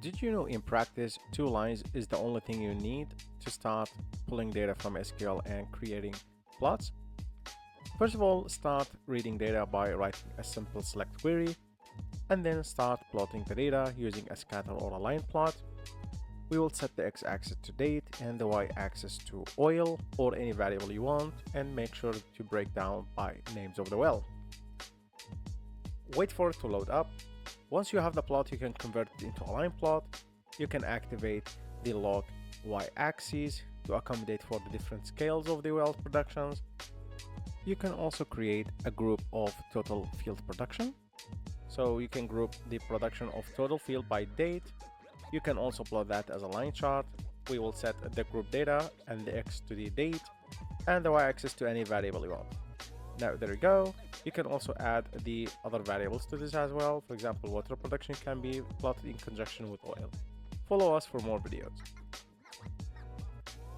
Did you know in practice, two lines is the only thing you need to start pulling data from SQL and creating plots? First of all, start reading data by writing a simple select query, and then start plotting the data using a scatter or a line plot. We will set the x-axis to date and the y-axis to oil or any variable you want, and make sure to break down by names of the well. Wait for it to load up. Once you have the plot, you can convert it into a line plot. You can activate the log y-axis to accommodate for the different scales of the well productions. You can also create a group of total field production. So you can group the production of total field by date. You can also plot that as a line chart. We will set the group data and the x to the date and the y-axis to any variable you want. Now there you go. You can also add the other variables to this as well. For example, water production can be plotted in conjunction with oil. Follow us for more videos.